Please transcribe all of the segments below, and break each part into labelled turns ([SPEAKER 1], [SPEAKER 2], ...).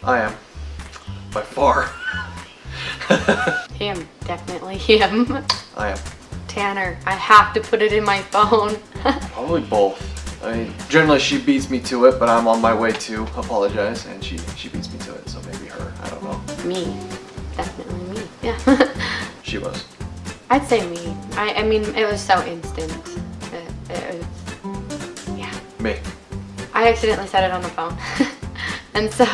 [SPEAKER 1] I am. By far.
[SPEAKER 2] Him. Definitely him.
[SPEAKER 1] I am.
[SPEAKER 2] Tanner. I have to put it in my phone.
[SPEAKER 1] Probably both. I mean, generally she beats me to it, but I'm on my way to apologize, and she beats me to it, so maybe her. I don't know.
[SPEAKER 2] Me. Definitely me. Yeah.
[SPEAKER 1] She was.
[SPEAKER 2] I'd say me. I mean, it was so instant. It was, yeah.
[SPEAKER 1] Me.
[SPEAKER 2] I accidentally said it on the phone. And so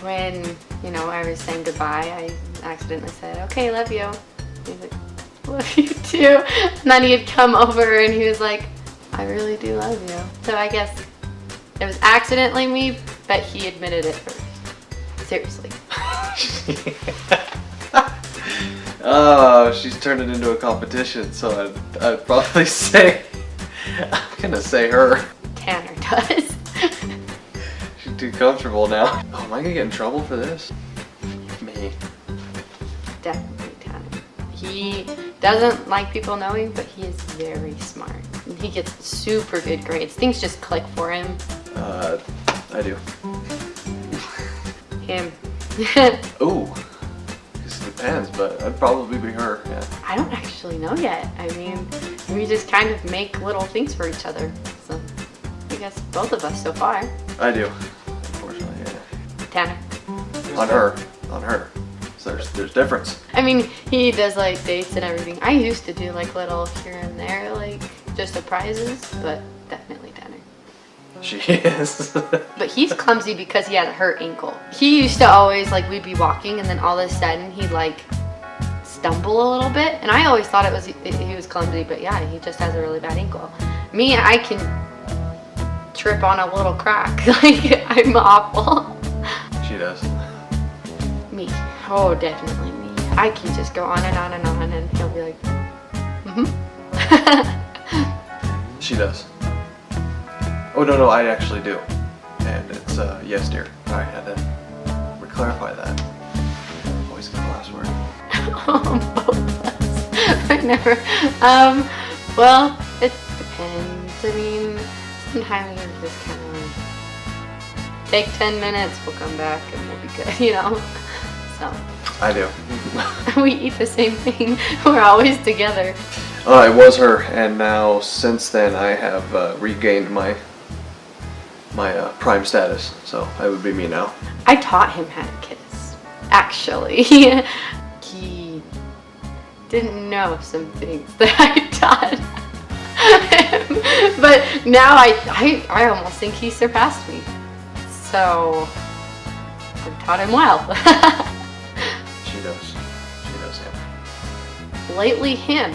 [SPEAKER 2] when you know, I was saying goodbye, I accidentally said, okay, love you. He's like, love you too. And then he'd come over and he was like, I really do love you. So I guess it was accidentally me, but he admitted it first. Seriously.
[SPEAKER 1] Oh, she's turned it into a competition, so I'd probably say, I'm gonna say her.
[SPEAKER 2] Tanner does.
[SPEAKER 1] She's too comfortable now. Oh, am I gonna get in trouble for this? Me.
[SPEAKER 2] Definitely Tanner. He doesn't like people knowing, but he is very smart. He gets super good grades. Things just click for him.
[SPEAKER 1] I do.
[SPEAKER 2] Him.
[SPEAKER 1] Ooh. It depends, but I'd probably be her, yeah.
[SPEAKER 2] I don't actually know yet. I mean, we just kind of make little things for each other. So, I guess both of us so far.
[SPEAKER 1] I do, unfortunately, yeah.
[SPEAKER 2] Tanner.
[SPEAKER 1] On her. So there's difference.
[SPEAKER 2] I mean, he does like dates and everything. I used to do like little here and there, like just surprises, but definitely Tanner.
[SPEAKER 1] She is.
[SPEAKER 2] But he's clumsy because he has a hurt ankle. He used to always, like, we'd be walking and then all of a sudden he'd like stumble a little bit. And I always thought he was clumsy, but yeah, he just has a really bad ankle. Me, I can trip on a little crack. Like, I'm awful.
[SPEAKER 1] She does.
[SPEAKER 2] Me. Oh, definitely me. I can just go on and on and on and he'll be like,
[SPEAKER 1] She does. Oh, no, I actually do. And it's, yes, dear. I had to clarify that. Always get the last word.
[SPEAKER 2] Both of us. I never. Well, it depends. I mean, sometimes you just kind of like, take 10 minutes, we'll come back and we'll be good, you know? So.
[SPEAKER 1] I do.
[SPEAKER 2] We eat the same thing. We're always together.
[SPEAKER 1] It was her, and now, since then, I have regained my prime status, so I would be me now.
[SPEAKER 2] I taught him how to kiss, actually. He didn't know some things that I taught him, but now I almost think he surpassed me. So I taught him well.
[SPEAKER 1] She does him.
[SPEAKER 2] Lately him.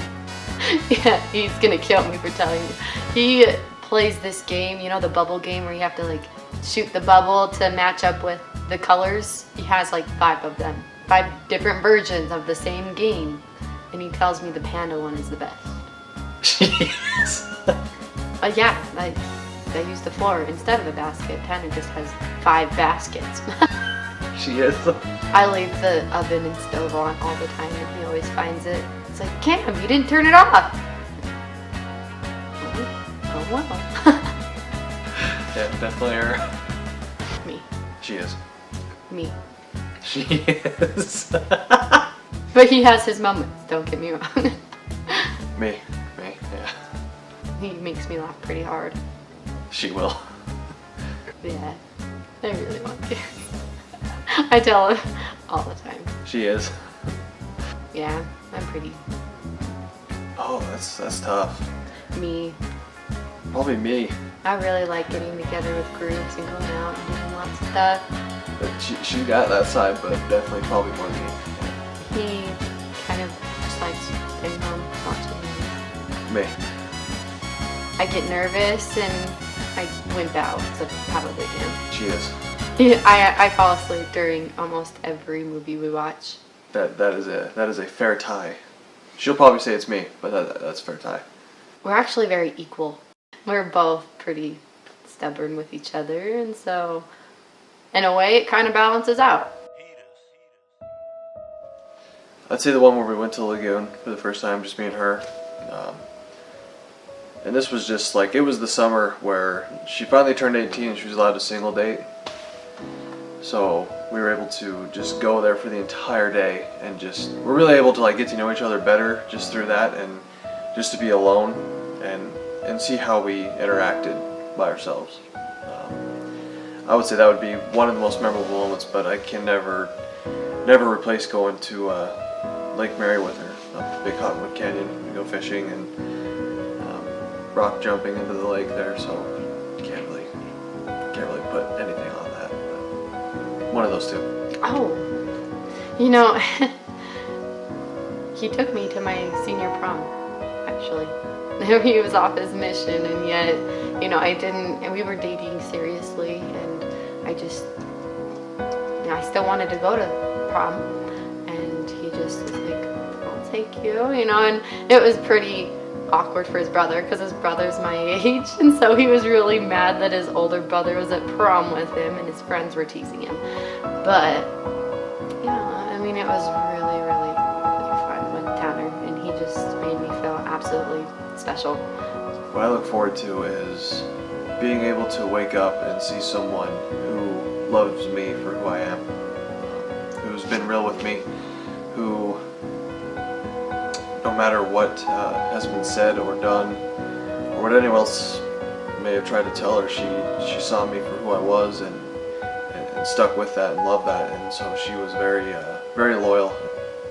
[SPEAKER 2] Yeah, he's gonna kill me for telling you. He plays this game, you know, the bubble game where you have to like shoot the bubble to match up with the colors. He has like 5 of them, 5 different versions of the same game, and he tells me the panda one is the best.
[SPEAKER 1] Jeez.
[SPEAKER 2] Yeah, I use the floor instead of a basket. Tanner just has 5 baskets.
[SPEAKER 1] She is.
[SPEAKER 2] I leave the oven and stove on all the time, and he always finds it. It's like, Cam, you didn't turn it off. Oh well.
[SPEAKER 1] Yeah, definitely her.
[SPEAKER 2] Me.
[SPEAKER 1] She is.
[SPEAKER 2] Me.
[SPEAKER 1] She is.
[SPEAKER 2] But he has his moments, don't get me wrong.
[SPEAKER 1] Me, yeah.
[SPEAKER 2] He makes me laugh pretty hard.
[SPEAKER 1] She will.
[SPEAKER 2] Yeah, I really want to. I tell him all the time.
[SPEAKER 1] She is.
[SPEAKER 2] Yeah, I'm pretty.
[SPEAKER 1] Oh, that's tough.
[SPEAKER 2] Me.
[SPEAKER 1] Probably me.
[SPEAKER 2] I really like getting together with groups and going out and doing lots of stuff.
[SPEAKER 1] But she got that side, but definitely probably more me.
[SPEAKER 2] He kind of just likes staying home watching
[SPEAKER 1] Me.
[SPEAKER 2] I get nervous and I wimp out, so probably him.
[SPEAKER 1] She is.
[SPEAKER 2] Yeah, I fall asleep during almost every movie we watch.
[SPEAKER 1] That is a fair tie. She'll probably say it's me, but that's a fair tie.
[SPEAKER 2] We're actually very equal. We're both pretty stubborn with each other, and so in a way it kind of balances out.
[SPEAKER 1] I'd say the one where we went to Lagoon for the first time, just me and her. And this was just like, it was the summer where she finally turned 18 and she was allowed to single date. So we were able to just go there for the entire day, and just we're really able to like get to know each other better just through that, and just to be alone and see how we interacted by ourselves. I would say that would be one of the most memorable moments, but I can never replace going to Lake Mary with her, up the Big Hotwood Canyon. We go fishing and rock jumping into the lake there, so can't really put anything on that. But one of those two.
[SPEAKER 2] Oh, you know, he took me to my senior prom, actually. He was off his mission, and yet, you know, and we were dating seriously, and I just, you know, I still wanted to go to prom, and he just was like, I'll take you, you know, and it was pretty awkward for his brother, because his brother's my age, and so he was really mad that his older brother was at prom with him, and his friends were teasing him. But, yeah, I mean, it was really, really, really fun with Tanner, and he just made me feel absolutely special.
[SPEAKER 1] What I look forward to is being able to wake up and see someone who loves me for who I am, who's been real with me, who, no matter what has been said or done, or what anyone else may have tried to tell her, she saw me for who I was and stuck with that and loved that, and so she was very loyal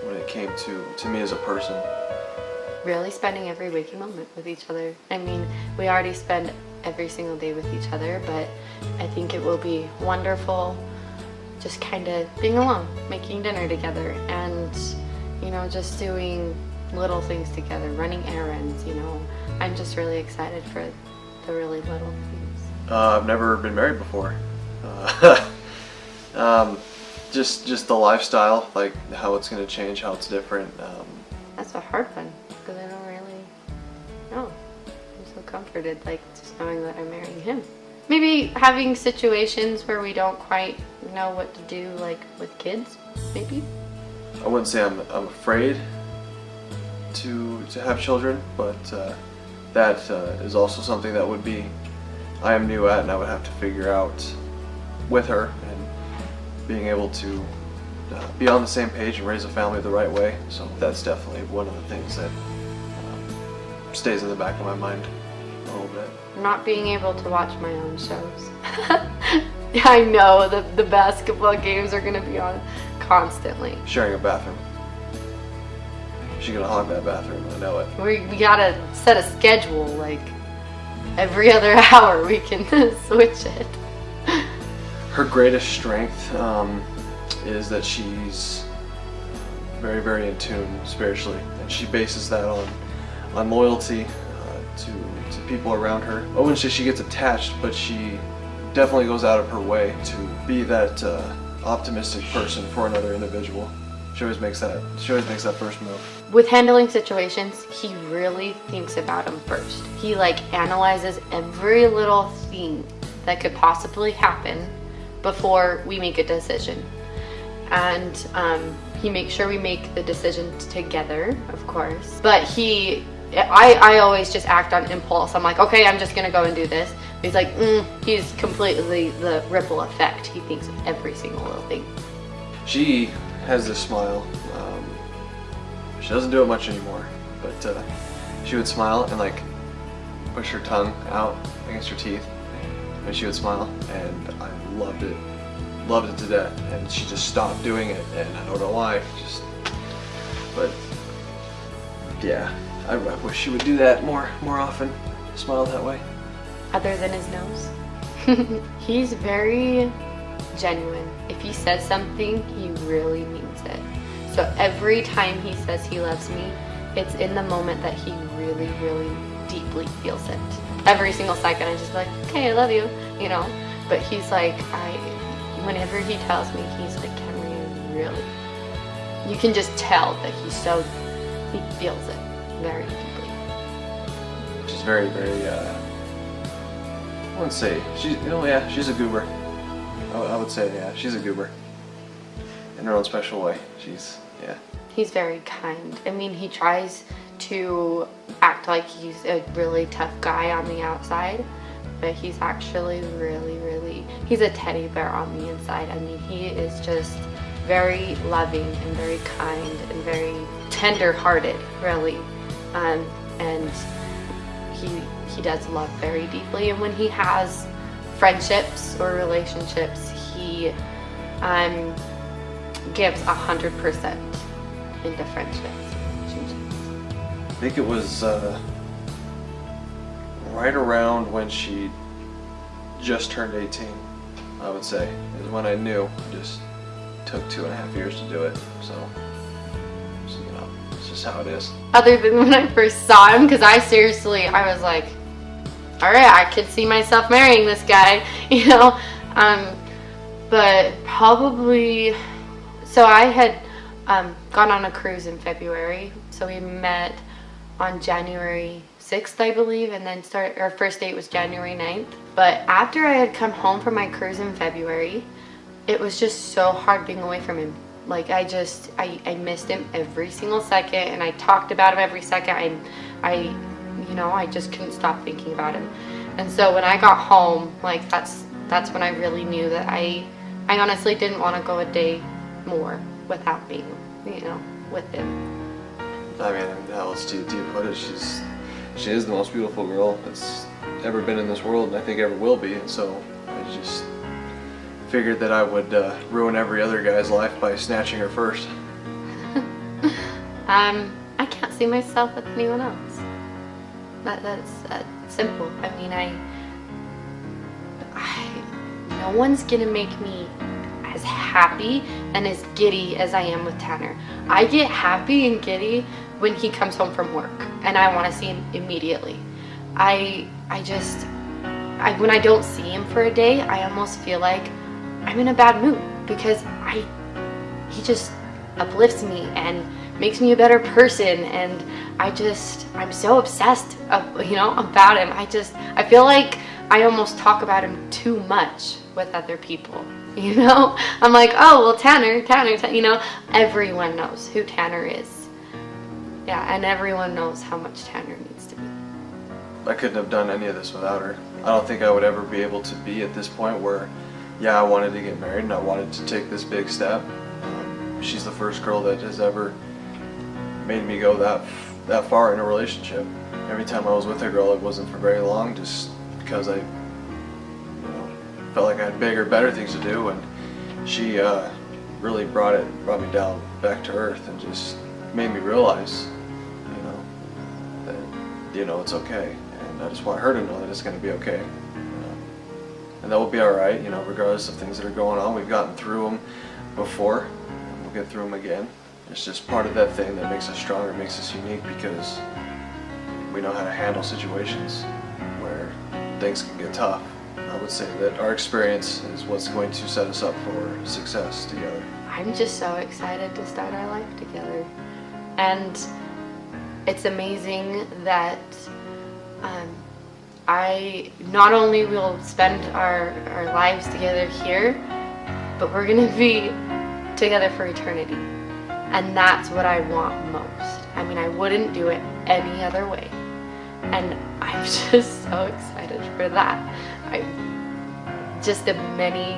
[SPEAKER 1] when it came to me as a person.
[SPEAKER 2] Really spending every waking moment with each other. I mean, we already spend every single day with each other, but I think it will be wonderful just kind of being alone, making dinner together, and, you know, just doing little things together, running errands, you know. I'm just really excited for the really little things.
[SPEAKER 1] I've never been married before. Just the lifestyle, like how it's going to change, how it's different.
[SPEAKER 2] That's a hard one, because I don't really know. I'm so comforted, like, just knowing that I'm marrying him. Maybe having situations where we don't quite know what to do, like with kids, maybe.
[SPEAKER 1] I wouldn't say I'm afraid to have children, but that is also something that would be I am new at, and I would have to figure out with her, and being able to be on the same page and raise a family the right way. So that's definitely one of the things that stays in the back of my mind a little bit.
[SPEAKER 2] Not being able to watch my own shows. I know the basketball games are going to be on constantly.
[SPEAKER 1] Sharing a bathroom. She's gonna hog that bathroom, I know it.
[SPEAKER 2] We gotta set a schedule, like every other hour we can switch it.
[SPEAKER 1] Her greatest strength is that she's very, very in tune spiritually, and she bases that on loyalty to people around her. I wouldn't say she gets attached, but she definitely goes out of her way to be that optimistic person for another individual. She always makes that first move.
[SPEAKER 2] With handling situations, he really thinks about them first. He like analyzes every little thing that could possibly happen before we make a decision. And he makes sure we make the decision together, of course. But I always just act on impulse. I'm like, okay, I'm just gonna go and do this. He's like, he's completely the ripple effect. He thinks of every single little thing.
[SPEAKER 1] She has this smile. She doesn't do it much anymore, but she would smile and like push her tongue out against her teeth, and she would smile, and I loved it to death. And she just stopped doing it, and I don't know why. But yeah, I wish she would do that more often. Smile that way.
[SPEAKER 2] Other than his nose, he's very genuine. If he says something, he really means it. So every time he says he loves me, it's in the moment that he really, really deeply feels it. Every single second, I just be like, okay, I love you, you know. But he's like, whenever he tells me, he's like, Camery, really. You can just tell that he feels it very deeply.
[SPEAKER 1] She's very, very. I wouldn't say she's a goober. I would say, yeah, she's a goober. In her own special way.
[SPEAKER 2] He's very kind. I mean, he tries to act like he's a really tough guy on the outside, but he's actually really, he's a teddy bear on the inside. I mean, he is just very loving and very kind and very tender-hearted, really. And he does love very deeply. And when he has friendships or relationships, he gives 100% into friendships.
[SPEAKER 1] I think it was right around when she just turned 18, I would say, is when I knew. It just took 2.5 years to do it, so you know, it's just how it is.
[SPEAKER 2] Other than when I first saw him, because I was like, all right, I could see myself marrying this guy, you know. But probably, so I had gone on a cruise in February, so we met on January 6th, I believe, and then our first date was January 9th. But after I had come home from my cruise in February, it was just so hard being away from him. Like, I missed him every single second, and I talked about him every second. I just couldn't stop thinking about him. And so when I got home, like, that's when I really knew that I honestly didn't want to go a day more without being, you know, with him.
[SPEAKER 1] I mean, how else do you put it? She is the most beautiful girl that's ever been in this world, and I think ever will be. And so I just figured that I would ruin every other guy's life by snatching her first.
[SPEAKER 2] I can't see myself with anyone else. That's simple. I mean, no one's gonna make me as happy and as giddy as I am with Tanner. I get happy and giddy when he comes home from work and I want to see him immediately. When I don't see him for a day, I almost feel like I'm in a bad mood because he just uplifts me and makes me a better person, and I'm so obsessed about him. I feel like I almost talk about him too much with other people, you know? I'm like, oh, well, Tanner, you know, everyone knows who Tanner is. Yeah, and everyone knows how much Tanner needs to be.
[SPEAKER 1] I couldn't have done any of this without her. I don't think I would ever be able to be at this point where, yeah, I wanted to get married and I wanted to take this big step. She's the first girl that has ever made me go that far in a relationship. Every time I was with a girl, it wasn't for very long, just because I felt like I had bigger, better things to do, and she really brought me down back to earth and just made me realize, that it's okay, and I just want her to know that it's going to be okay, and that will be all right, regardless of things that are going on. We've gotten through them before, and we'll get through them again. It's just part of that thing that makes us stronger, makes us unique, because we know how to handle situations where things can get tough. I would say that our experience is what's going to set us up for success together.
[SPEAKER 2] I'm just so excited to start our life together. And it's amazing that I not only will spend our lives together here, but we're going to be together for eternity. And that's what I want most. I mean, I wouldn't do it any other way. And I'm just so excited for that. Just the many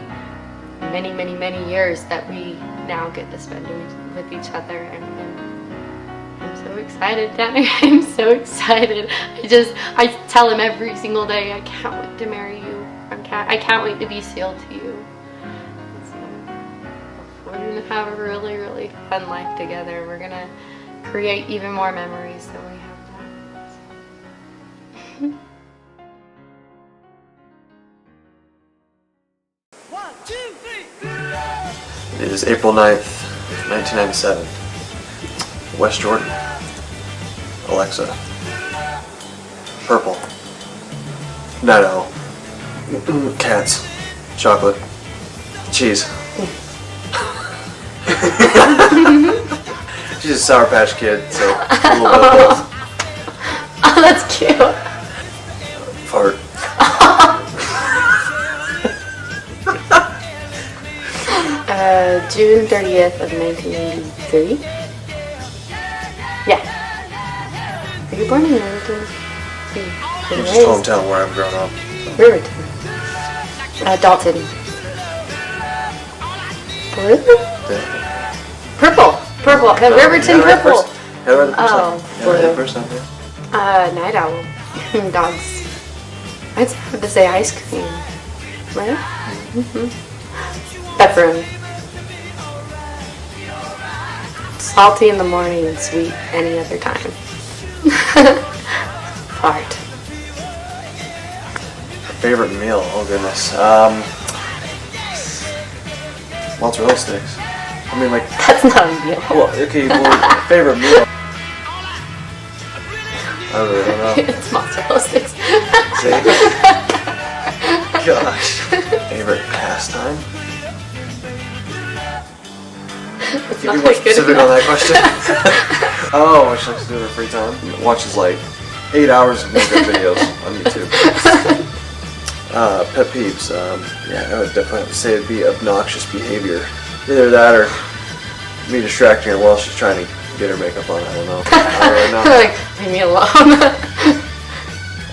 [SPEAKER 2] years that we now get to spend with each other. And I'm so excited, Tanner. I'm so excited. I tell him every single day, I can't wait to marry you. I can't wait to be sealed to you. We're going to have a really, really fun life together. We're going to create even more memories than we have now.
[SPEAKER 3] 1, 2, 3.
[SPEAKER 1] It is April 9th, 1997. West Jordan. Alexa. Purple. Night owl. Cats. Chocolate. Cheese. She's a Sour Patch Kid, so a little bit of both.
[SPEAKER 2] Oh, that's cute.
[SPEAKER 1] Fart.
[SPEAKER 2] June 30th of 1983. Yeah. Were you born in Littleton?
[SPEAKER 1] It's just hometown where I've grown up. So.
[SPEAKER 2] Riverton. Dalton. Blue? Purple. Purple. Riverton purple. Oh, blue. Night owl. Dogs. I'd have to say ice cream. Right? Mm-hmm. Pepperoni. Salty in the morning and sweet any other time. Fart.
[SPEAKER 1] Favorite meal? Oh goodness. Mozzarella sticks. I mean, like.
[SPEAKER 2] That's not a meal.
[SPEAKER 1] Well, okay. Well, favorite meal. I really don't know.
[SPEAKER 2] It's mozzarella sticks.
[SPEAKER 1] See? Gosh. Favorite pastime?
[SPEAKER 2] It's
[SPEAKER 1] Can
[SPEAKER 2] not
[SPEAKER 1] you be more
[SPEAKER 2] that good
[SPEAKER 1] specific on
[SPEAKER 2] enough.
[SPEAKER 1] that question? Oh, what she likes to do in her free time? Watches like 8 hours of makeup videos on YouTube. Pet peeves. Yeah, I would definitely have to say it'd be obnoxious behavior. Either that or me distracting her while she's trying to get her makeup on. I don't know. I don't know.
[SPEAKER 2] Like, leave me alone.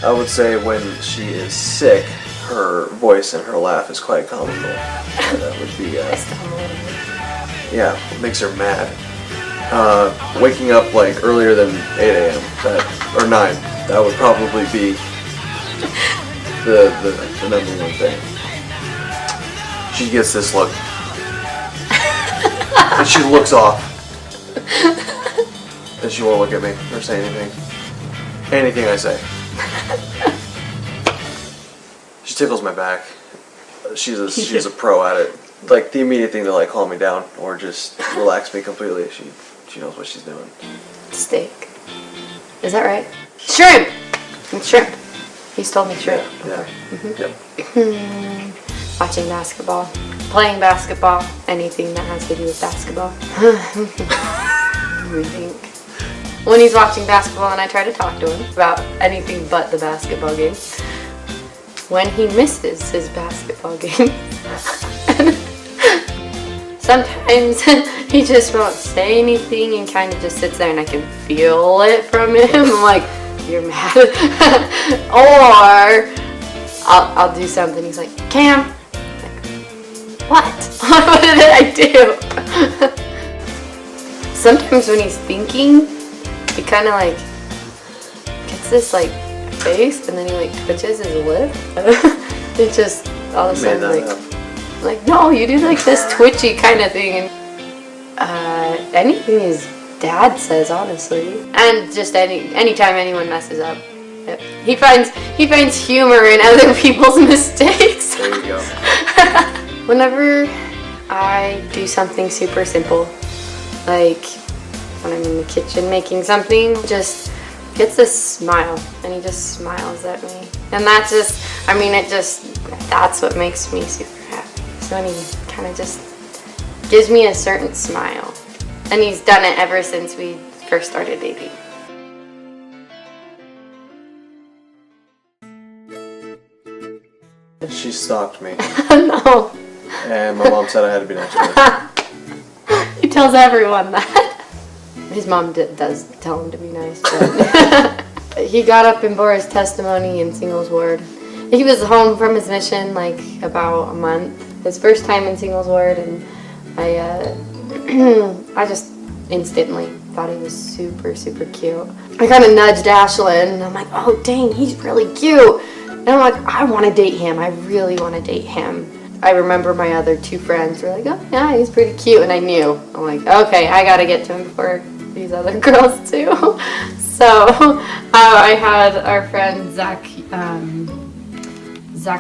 [SPEAKER 1] I would say when she is sick, her voice and her laugh is quite comical. That would be, yeah, it makes her mad. Waking up like earlier than 8 a.m. Or 9, that would probably be the number one thing. She gets this look. And she looks off. And she won't look at me or say anything. Anything I say. She tickles my back. She's a pro at it. Like the immediate thing to like calm me down or just relax me completely. She knows what she's doing.
[SPEAKER 2] Steak. Is that right? Shrimp! It's shrimp. He's told me shrimp.
[SPEAKER 1] Yeah.
[SPEAKER 2] Mm-hmm.
[SPEAKER 1] Yep.
[SPEAKER 2] Watching basketball. Playing basketball. Anything that has to do with basketball. I think. When he's watching basketball and I try to talk to him about anything but the basketball game. When he misses his basketball game. Sometimes he just won't say anything and kind of just sits there and I can feel it from him. I'm like, you're mad. Or I'll do something. He's like, Cam. I'm like, what? What did I do? Sometimes when he's thinking, he kind of like gets this like face and then he like twitches his lip. It just all of a sudden like no, you do like this twitchy kind of thing. And anything his dad says, honestly, and just anytime anyone messes up, he finds humor in other people's mistakes.
[SPEAKER 1] There you go.
[SPEAKER 2] Whenever I do something super simple, like when I'm in the kitchen making something, just gets this smile, and he just smiles at me, and that's just, that's what makes me super happy. So when he kind of just gives me a certain smile, and he's done it ever since we first started dating.
[SPEAKER 1] She stalked me.
[SPEAKER 2] No.
[SPEAKER 1] And my mom said I had to be nice to her.
[SPEAKER 2] He tells everyone that. His mom does tell him to be nice. But he got up and bore his testimony in Singles Ward. He was home from his mission like about a month. His first time in Singles Ward, and I just instantly thought he was super, super cute. I kind of nudged Ashlyn, and I'm like, oh dang, he's really cute. And I'm like, I want to date him. I really want to date him. I remember my other two friends were like, oh yeah, he's pretty cute, and I knew. I'm like, okay, I gotta get to him before these other girls too. So I had our friend Zach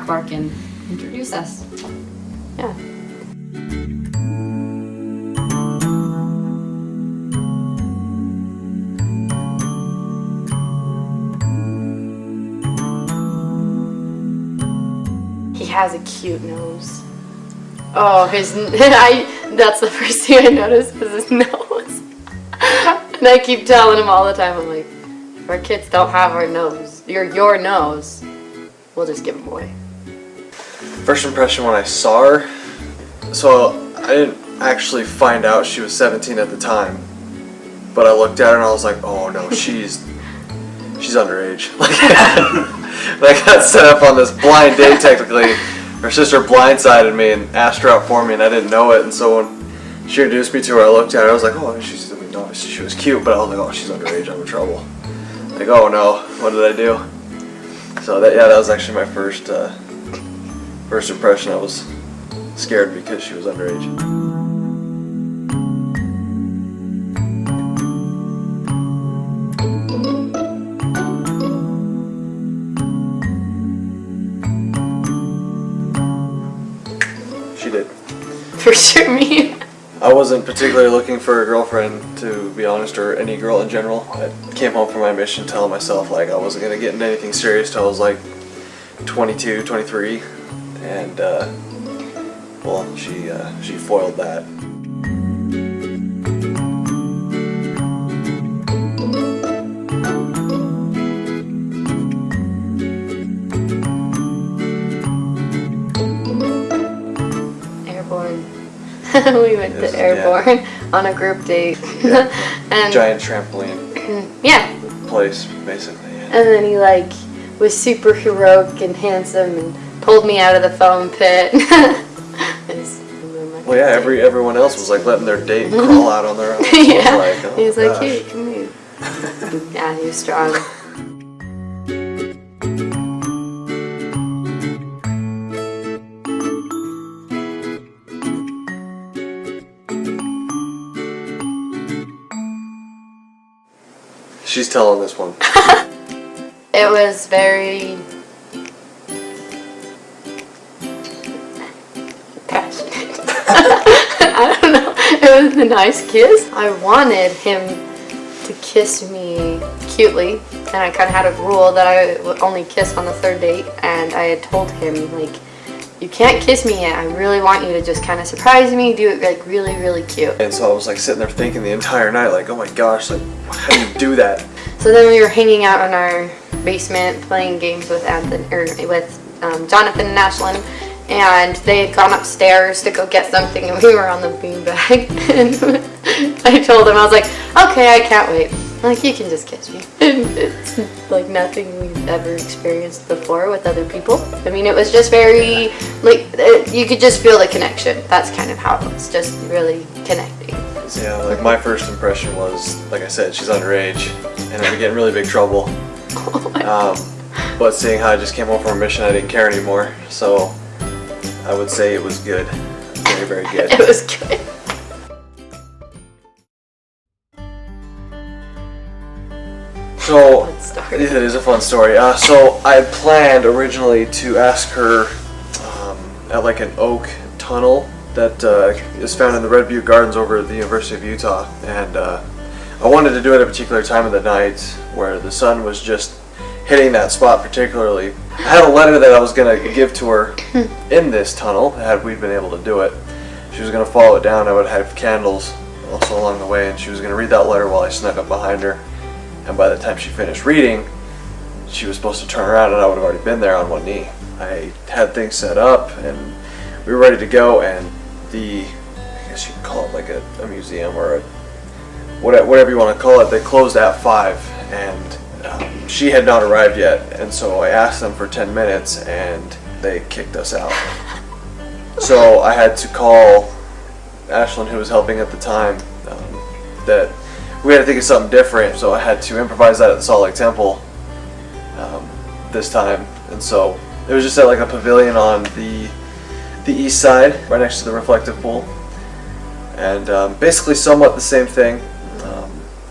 [SPEAKER 2] Larkin introduce us. Yeah. He has a cute nose. Oh, that's the first thing I noticed was his nose. And I keep telling him all the time, I'm like, if our kids don't have our nose, your nose, we'll just give them away.
[SPEAKER 1] First impression when I saw her, so I didn't actually find out she was 17 at the time, but I looked at her and I was like, oh no, she's underage. Like, And I got set up on this blind date technically. Her sister blindsided me and asked her out for me, and I didn't know it. And so when she introduced me to her, I looked at her. I was like, oh, obviously she was cute, but I was like, oh, she's underage. I'm in trouble. Like, oh no, what did I do? So that was actually my first impression. I was scared because she was underage. She did.
[SPEAKER 2] For sure, me.
[SPEAKER 1] I wasn't particularly looking for a girlfriend, to be honest, or any girl in general. I came home from my mission telling myself like I wasn't going to get into anything serious till I was like 22, 23, and well, she foiled that.
[SPEAKER 2] Airborne. We went to Airborne on a group date.
[SPEAKER 1] Yeah.
[SPEAKER 2] And
[SPEAKER 1] giant trampoline
[SPEAKER 2] yeah.
[SPEAKER 1] place, basically. Yeah.
[SPEAKER 2] And then he like was super heroic and handsome and pulled me out of the foam pit.
[SPEAKER 1] Well, yeah, everyone else was like letting their date crawl out on their own. So
[SPEAKER 2] Yeah.
[SPEAKER 1] I was like, oh,
[SPEAKER 2] He was like,
[SPEAKER 1] gosh.
[SPEAKER 2] here, come here. Yeah, he was strong.
[SPEAKER 1] She's telling this one.
[SPEAKER 2] It was very passionate. I don't know. It was a nice kiss. I wanted him to kiss me cutely, and I kind of had a rule that I would only kiss on the third date, and I had told him, like, you can't kiss me yet. I really want you to just kind of surprise me, do it like really, really cute.
[SPEAKER 1] And so I was like sitting there thinking the entire night, like, oh my gosh, like, how do you do that?
[SPEAKER 2] So then we were hanging out in our basement playing games with Jonathan and Ashlyn, and they had gone upstairs to go get something, and we were on the beanbag. And I told him, I was like, okay, I can't wait. Like, you can just kiss me. It's like nothing we've ever experienced before with other people. I mean, it was just very, like, you could just feel the connection. That's kind of how it was, just really connecting.
[SPEAKER 1] Yeah, like my first impression was, like I said, she's underage, and I'd be getting really big trouble. But seeing how I just came home from a mission, I didn't care anymore. So I would say it was good. Very, very good.
[SPEAKER 2] It was good.
[SPEAKER 1] So,
[SPEAKER 2] Fun story.
[SPEAKER 1] it is a fun story. So I had planned originally to ask her at like an oak tunnel that is found in the Red Butte Gardens over at the University of Utah, and I wanted to do it at a particular time of the night where the sun was just hitting that spot particularly. I had a letter that I was going to give to her in this tunnel, had we been able to do it. She was going to follow it down. I would have candles also along the way, and she was going to read that letter while I snuck up behind her. And by the time she finished reading, she was supposed to turn around, and I would have already been there on one knee. I had things set up, and we were ready to go, and I guess you could call it like a museum or whatever you want to call it, they closed at 5, and she had not arrived yet, and so I asked them for 10 minutes, and they kicked us out. So I had to call Ashlyn, who was helping at the time, that we had to think of something different, so I had to improvise that at the Salt Lake Temple this time. And so it was just at like a pavilion on the east side, right next to the reflective pool, and basically somewhat the same thing.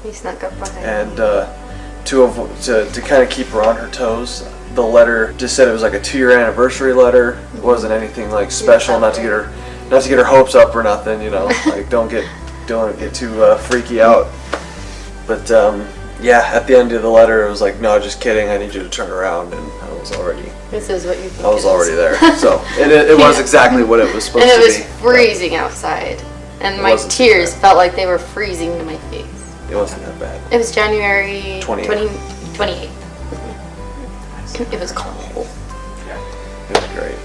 [SPEAKER 2] He snuck up behind
[SPEAKER 1] And
[SPEAKER 2] me.
[SPEAKER 1] to kind of keep her on her toes, the letter just said it was like a 2-year anniversary letter. It wasn't anything like special, not to get her hopes up or nothing, you know. Like don't get too freaky out. But yeah, at the end of the letter, it was like, no, just kidding. I need you to turn around, and I was already.
[SPEAKER 2] This is what you think
[SPEAKER 1] I was
[SPEAKER 2] it is.
[SPEAKER 1] already there. So it was exactly what it was supposed
[SPEAKER 2] And
[SPEAKER 1] to
[SPEAKER 2] it
[SPEAKER 1] be.
[SPEAKER 2] was freezing outside, and
[SPEAKER 1] It
[SPEAKER 2] my
[SPEAKER 1] wasn't too
[SPEAKER 2] tears
[SPEAKER 1] bad.
[SPEAKER 2] felt like they were freezing to my face.
[SPEAKER 1] It wasn't that bad.
[SPEAKER 2] It was January
[SPEAKER 1] 28th.
[SPEAKER 2] 28th. It was cold.
[SPEAKER 1] Yeah, it was great.